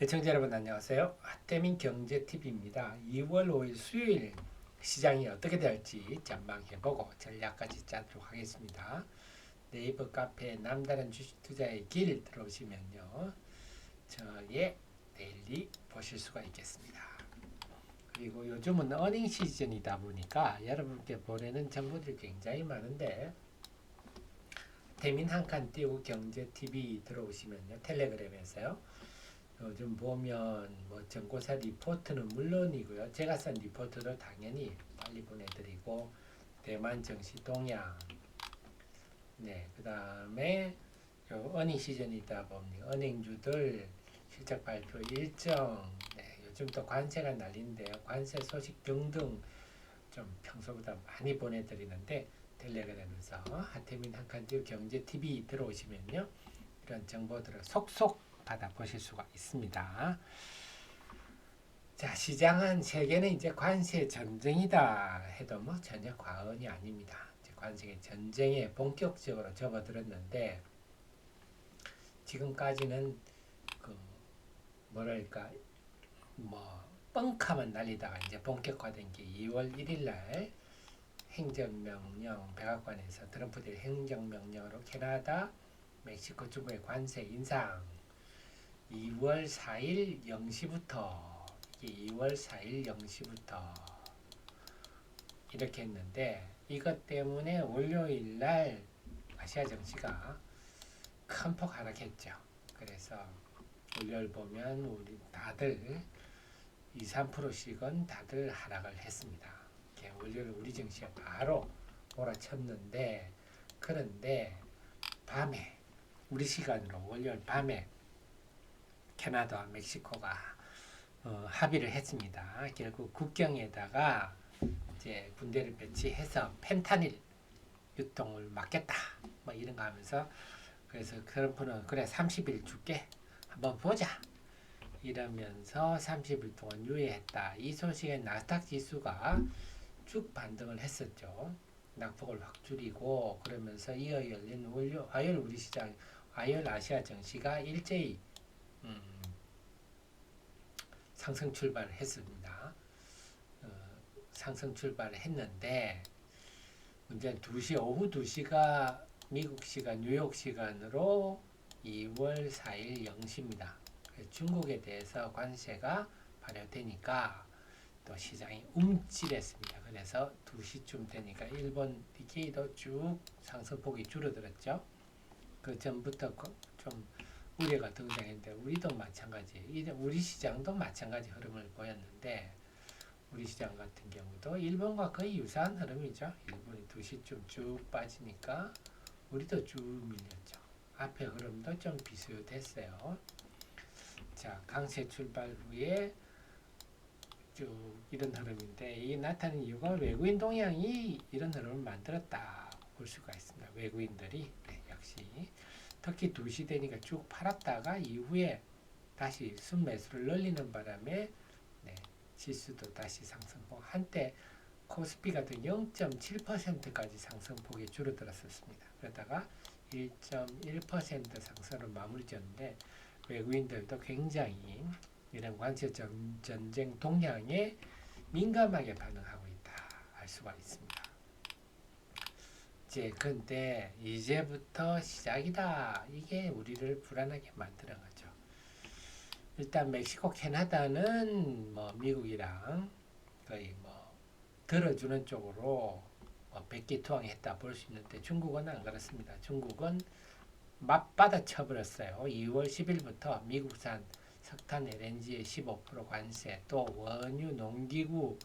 시청자 여러분 안녕하세요. 하태민 경제TV입니다. 2월 5일 수요일 시장이 어떻게 될지 전망해보고 전략까지 짜도록 하겠습니다. 네이버 카페 남다른 주식 투자의 길 들어오시면요. 저의 데일리 보실 수가 있겠습니다. 그리고 요즘은 어닝 시즌이다 보니까 여러분께 보내는 정보들이 굉장히 많은데 태민 한 칸 띄우고 경제TV 들어오시면요. 텔레그램에서요. 요즘 보면 뭐 전고사 리포트는 물론이고요. 제가 쓴 리포트도 당연히 빨리 보내드리고 대만 증시 동향, 그 다음에 어닝 시즌이다 보니 은행주들 실적 발표 일정, 요즘 또 관세가 날린데요. 관세 소식 등등 좀 평소보다 많이 보내드리는데 텔레그램에서 하태민 한칸띄우 경제TV 들어오시면요. 이런 정보들을 속속 받아보실 수가 있습니다. 자, 시장은 세계는 이제 관세 전쟁이다 해도 뭐 전혀 과언이 아닙니다. 이제 관세 전쟁에 본격적으로 접어들었는데 지금까지는 그 뭐랄까 뭐 뻥카만 날리다가 이제 본격화된 게 2월 1일 날 행정명령 백악관에서 트럼프 대 행정명령으로 캐나다, 멕시코, 중국의 관세 인상 2월 4일 0시부터 이게 2월 4일 0시부터 이렇게 했는데 이것 때문에 월요일 날 아시아 증시가 큰 폭 하락했죠. 그래서 월요일 보면 우리 다들 2, 3%씩은 다들 하락을 했습니다. 월요일 우리 증시가 바로 몰아쳤는데 그런데 밤에 우리 시간으로 월요일 밤에 캐나다와 멕시코가 합의를 했습니다. 결국 국경에다가 이제 군대를 배치해서 펜타닐 유통을 막겠다. 뭐 이런 거 하면서 그래서 트럼프는 그래 30일 줄게 한번 보자. 이러면서 30일 동안 유예했다. 이 소식에 나스닥 지수가 쭉 반등을 했었죠. 낙폭을 확 줄이고 그러면서 이어 열린 화요일 우리 시장, 화요일 아시아 증시가 일제히 상승 출발을 했습니다. 상승 출발을 했는데 문제는 오후 2시가 미국 시간, 뉴욕 시간으로 2월 4일 0시입니다. 중국에 대해서 관세가 발효되니까 또 시장이 움찔했습니다. 그래서 2시쯤 되니까 일본 니케이도 쭉 상승폭이 줄어들었죠. 그 전부터 좀 우려가 등장했는데 우리도 마찬가지, 우리 시장도 마찬가지 흐름을 보였는데 우리 시장 같은 경우도 일본과 거의 유사한 흐름이죠. 일본이 2시쯤 쭉 빠지니까 우리도 쭉 밀렸죠. 앞에 흐름도 좀 비슷했어요. 자, 강세 출발 후에 쭉 이런 흐름인데 이 나타나는 이유가 외국인 동향이 이런 흐름을 만들었다 볼 수가 있습니다. 외국인들이 역시 특히 2시 되니까 쭉 팔았다가 이후에 다시 순매수를 늘리는 바람에 지수도 다시 상승폭 한때 코스피 같은 0.7%까지 상승폭이 줄어들었었습니다. 그러다가 1.1% 상승으로 마무리 지었는데 외국인들도 굉장히 이런 관세 전쟁 동향에 민감하게 반응하고 있다 알 수가 있습니다. 근데 이제부터 시작이다. 이게 우리를 불안하게 만드는 거죠. 일단 멕시코, 캐나다는 뭐 미국이랑 거의 뭐 들어주는 쪽으로 백기투항했다 볼 수 있는데 중국은 안 그렇습니다. 중국은 맞받아 쳐버렸어요. 2월 10일부터 미국산 석탄 LNG의 15% 관세, 또 원유, 농기구,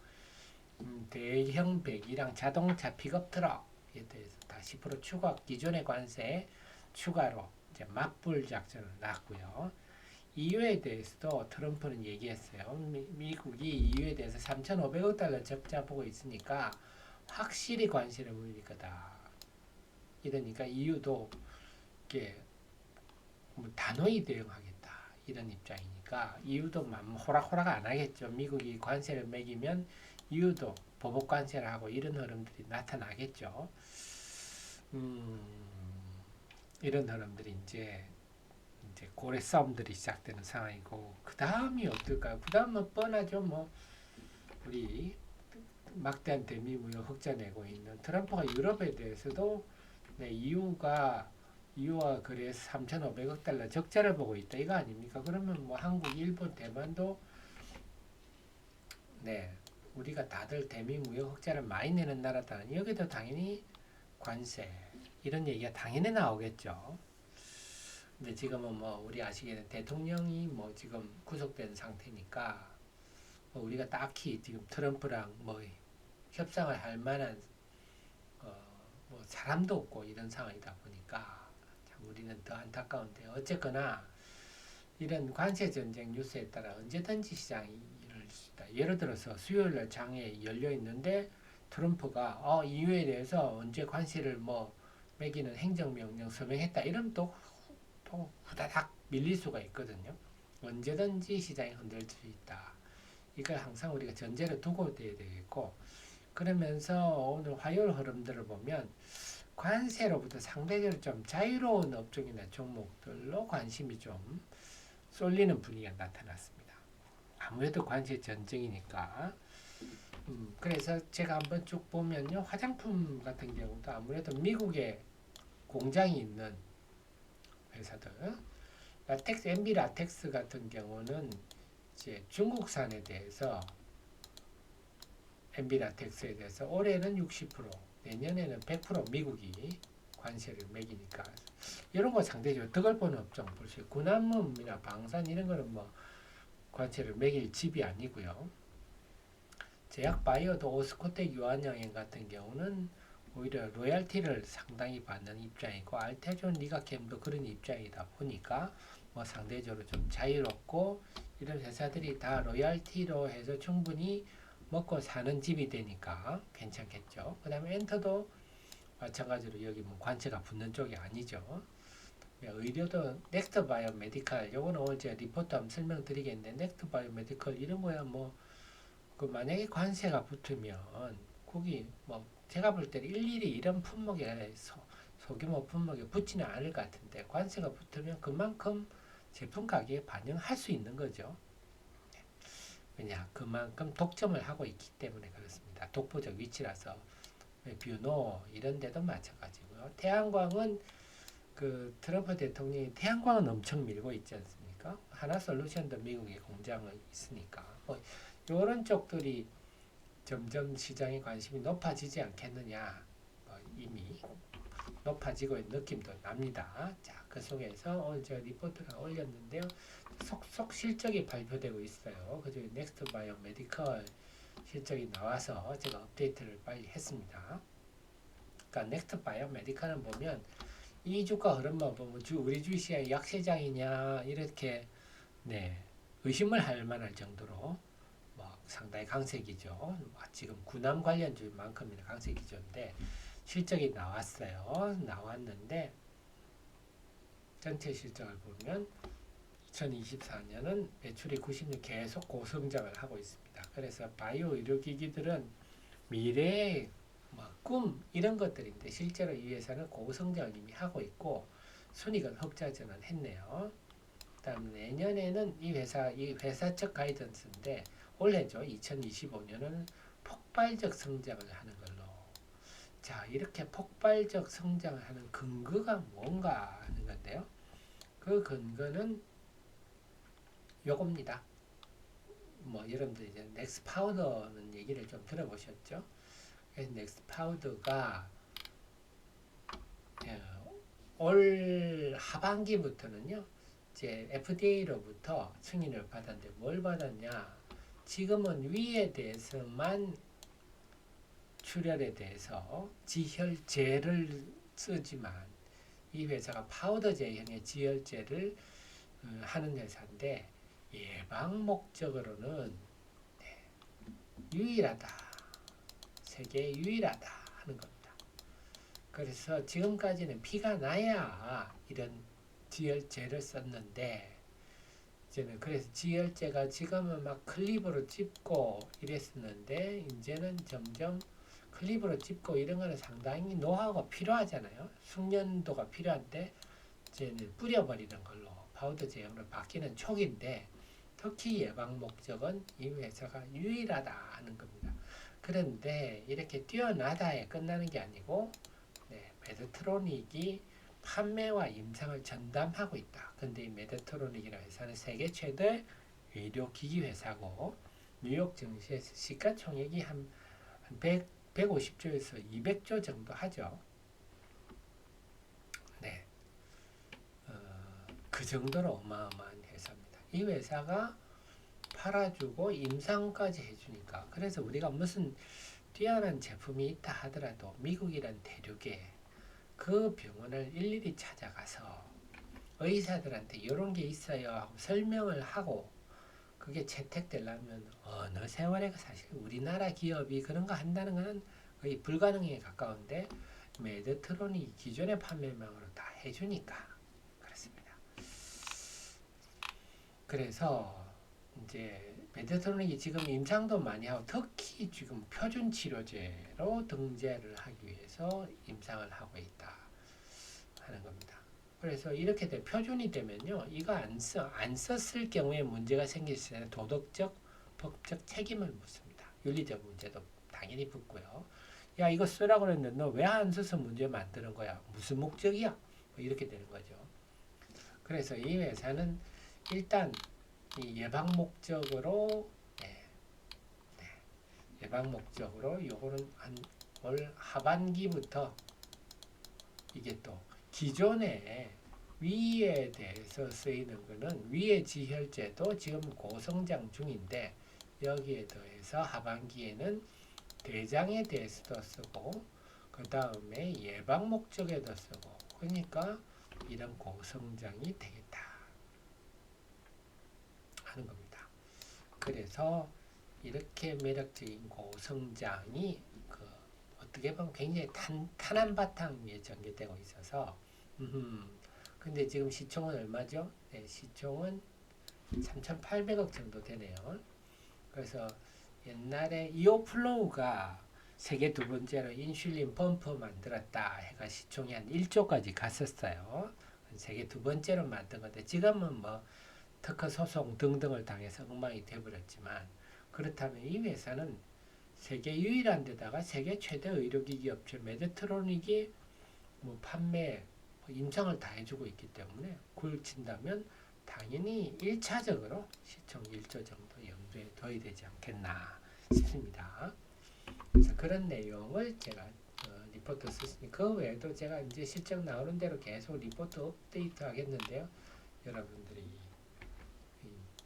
대형 배기량 자동차 픽업 트럭에 대해서 다 10% 추가, 기존의 관세 추가로 이제 맞불 작전을 놨고요. EU에 대해서도 트럼프는 얘기했어요. 미국이 EU에 대해서 3,500억 달러 적자 보고 있으니까 확실히 관세를 물릴 거다. 이러니까 EU도 이게 단호히 대응하겠다. 이런 입장이니까 EU도 호락호락 안 하겠죠. 미국이 관세를 매기면 EU도 보복 관세를 하고 이런 흐름들이 나타나겠죠. 이런 흐름들이 이제 이제 고래 싸움들이 시작되는 상황이고 그 다음이 어떨까요? 그 다음은 뻔하죠. 뭐 우리 막대한 대미 무역 흑자 내고 있는 트럼프가 유럽에 대해서도 네, EU와 거래에서 3,500억 달러 적자를 보고 있다 이거 아닙니까? 그러면 뭐 한국, 일본, 대만도 네 우리가 다들 대미 무역 흑자를 많이 내는 나라다. 여기도 당연히 관세 이런 얘기가 당연히 나오겠죠. 근데 지금은 뭐 우리 아시기에는 대통령이 뭐 지금 구속된 상태니까 뭐 우리가 딱히 지금 트럼프랑 뭐 협상을 할 만한 뭐 사람도 없고 이런 상황이다 보니까 참 우리는 더 안타까운데 어쨌거나 이런 관세 전쟁 뉴스에 따라 언제든지 시장이 일어날 수 있다. 예를 들어서 수요일날 장에 열려 있는데 트럼프가 EU에 대해서 언제 관세를 뭐 매기는 행정명령 서명했다. 이러면 또 후다닥 밀릴 수가 있거든요. 언제든지 시장이 흔들릴 수 있다. 이걸 항상 우리가 전제를 두고 돼야 되겠고 그러면서 오늘 화요일 흐름들을 보면 관세로부터 상대적으로 좀 자유로운 업종이나 종목들로 관심이 좀 쏠리는 분위기가 나타났습니다. 아무래도 관세 전쟁이니까. 그래서 제가 한번 쭉 보면요. 화장품 같은 경우도 아무래도 미국에 공장이 있는 회사들, MB 라텍스 같은 경우는 이제 중국산에 대해서 MB 라텍스에 대해서 올해는 60%, 내년에는 100% 미국이 관세를 매기니까 이런 거 상대적으로 덕을 보는 업종 볼 수 있고 군함품이나 방산 이런 거는 뭐 관세를 매길 집이 아니고요. 제약 바이오도 오스코텍 유한양행 같은 경우는 오히려 로얄티를 상당히 받는 입장이고 알테존 리가캠도 그런 입장이다 보니까 뭐 상대적으로 좀 자유롭고 이런 회사들이 다 로얄티로 해서 충분히 먹고 사는 집이 되니까 괜찮겠죠. 그 다음에 엔터도 마찬가지로 여기 뭐 관세가 붙는 쪽이 아니죠. 의료도 넥스트 바이오 메디칼 요거는 오늘 제가 리포트 한번 설명드리겠는데 넥스트 바이오 메디칼 이런 거야 뭐 그 만약에 관세가 붙으면 거기 뭐 제가 볼 때는 일일이 이런 품목에 소규모 품목에 붙지는 않을 것 같은데 관세가 붙으면 그만큼 제품 가격에 반영할 수 있는 거죠. 왜냐 그만큼 독점을 하고 있기 때문에 그렇습니다. 독보적 위치라서 뷰노 이런 데도 마찬가지고요. 태양광은 그 트럼프 대통령이 태양광은 엄청 밀고 있지 않습니까? 하나솔루션도 미국에 공장이 있으니까 이런 쪽들이 점점 시장의 관심이 높아지지 않겠느냐 이미 높아지고 있는 느낌도 납니다. 자, 그 속에서 오늘 제가 리포트를 올렸는데요. 속속 실적이 발표되고 있어요. 그중에 넥스트 바이오 메디컬 실적이 나와서 제가 업데이트를 빨리 했습니다. 그러니까 넥스트 바이오 메디컬은 보면 이 주가 흐름만 보면 우리 주식시장이 약세장이냐 이렇게 의심을 할 만할 정도로 상당히 강세기죠. 지금 군함 관련주만큼이나 강세기조인데 실적이 나왔어요. 나왔는데 전체 실적을 보면 2024년은 매출이 96 계속 고성장을 하고 있습니다. 그래서 바이오 의료기기들은 미래의 꿈 이런 것들인데 실제로 이 회사는 고성장을 이미 하고 있고 순이익은 흑자 전환했네요. 그다음 내년에는 이 회사 측 가이던스인데 올해죠. 2025년은 폭발적 성장을 하는 걸로. 자, 이렇게 폭발적 성장을 하는 근거가 뭔가 하는 건데요. 그 근거는 요겁니다. 여러분들 이제 넥스 파우더는 얘기를 좀 들어보셨죠? 넥스 파우더가 올 하반기부터는요. 이제 FDA로부터 승인을 받았는데 뭘 받았냐? 지금은 위에 대해서만 출혈에 대해서 지혈제를 쓰지만 이 회사가 파우더 제형의 지혈제를 하는 회사인데 예방 목적으로는 유일하다. 세계에 유일하다 하는 겁니다. 그래서 지금까지는 피가 나야 이런 지혈제를 썼는데 이제는 그래서 지혈제가 지금은 막 클립으로 찝고 이랬었는데 이제는 점점 클립으로 찝고 이런 거는 상당히 노하우가 필요하잖아요. 숙련도가 필요한데 이제는 뿌려버리는 걸로 파우더 제형으로 바뀌는 초기인데 특히 예방 목적은 이 회사가 유일하다 하는 겁니다. 그런데 이렇게 뛰어나다에 끝나는 게 아니고 메드트로닉이 판매와 임상을 전담하고 있다. 근데 이 메드트로닉이라는 회사는 세계 최대 의료기기 회사고 뉴욕 증시에서 시가총액이 한 150조에서 200조 정도 하죠. 네, 그 정도로 어마어마한 회사입니다. 이 회사가 팔아주고 임상까지 해주니까 그래서 우리가 무슨 뛰어난 제품이 있다 하더라도 미국이란 대륙에 그 병원을 일일이 찾아가서 의사들한테 이런 게 있어요 하고 설명을 하고 그게 채택되려면 어느 세월에 사실 우리나라 기업이 그런 거 한다는 것은 거의 불가능에 가까운데 메드트론이 기존의 판매망으로 다 해주니까 그렇습니다. 그래서 이제 메드트로닉이 지금 임상도 많이 하고 특히 지금 표준 치료제로 등재를 하기 위해서 임상을 하고 있다 하는 겁니다. 그래서 이렇게 표준이 되면요, 이거 안 썼을 경우에 문제가 생길 때 도덕적, 법적 책임을 묻습니다. 윤리적 문제도 당연히 붙고요. 야, 이거 쓰라고 그랬는데 너 왜 안 써서 문제 만드는 거야? 무슨 목적이야? 뭐 이렇게 되는 거죠. 그래서 이 회사는 일단 이 예방 목적으로 예방 목적으로 요거는 한 올 하반기부터 이게 또 기존에 위에 대해서 쓰이는 거는 위에 지혈제도 지금 고성장 중인데 여기에 더해서 하반기에는 대장에 대해서도 쓰고 그 다음에 예방 목적에도 쓰고 그러니까 이런 고성장이 되겠다 하는 겁니다. 그래서 이렇게 매력적인 고성장이 어떻게 보면 굉장히 탄한 바탕 위에 전개되고 있어서 근데 지금 시총은 얼마죠? 네, 시총은 3,800억 정도 되네요. 그래서 옛날에 이오플로우가 세계 두 번째로 인슐린 펌프 만들었다 해가 시총이 한 1조까지 갔었어요. 세계 두 번째로 만든 건데 지금은 뭐 특허 소송 등등을 당해서 엉망이 돼버렸지만 그렇다면 이 회사는 세계 유일한 데다가 세계 최대 의료기기 업체 메드트로닉이 뭐 판매, 임상을 다 해주고 있기 때문에 그걸 친다면 당연히 1차적으로 시총 1조 정도 염두에 둬야 되지 않겠나 싶습니다. 그래서 그런 내용을 제가 리포트 쓰시니 그 외에도 제가 이제 실적 나오는 대로 계속 리포트 업데이트 하겠는데요. 여러분들이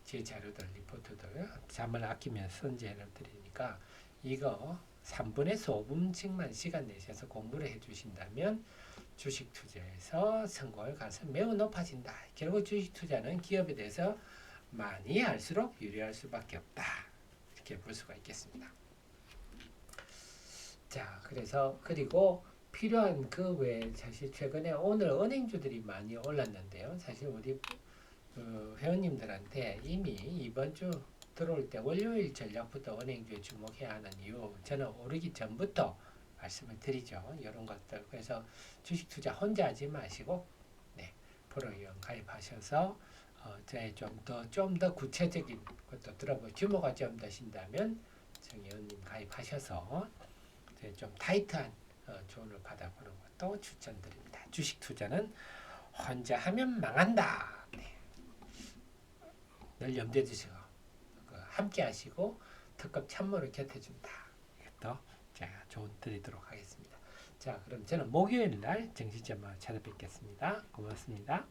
제 자료들 리포트들 잠을 아끼면서 선제해 드리니까 이거 3분에서 5분씩만 시간 내셔서 공부를 해주신다면 주식 투자에서 성공할 가능성이 매우 높아진다. 결국 주식 투자는 기업에 대해서 많이 알수록 유리할 수밖에 없다. 이렇게 볼 수가 있겠습니다. 자, 그리고 필요한 그 외에 사실 최근에 오늘 은행주들이 많이 올랐는데요. 사실 우리 회원님들한테 이미 이번 주 들어올 때 월요일 전략부터 은행주에 주목해야 하는 이유 저는 오르기 전부터 말씀을 드리죠. 이런 것들. 그래서 주식 투자 혼자 하지 마시고 프로이원 가입하셔서 좀 더 구체적인 것도 들어보고 규모가 좀 더 신다면 정의원님 가입하셔서 좀 타이트한 조언을 받아보는 것도 추천드립니다. 주식 투자는 혼자 하면 망한다. 늘 염두에 두시고 함께 하시고 특급 참모를 곁에 준다. 이것도 제가 조언 드리도록 하겠습니다. 자, 그럼 저는 목요일 날 정시점을 찾아뵙겠습니다. 고맙습니다.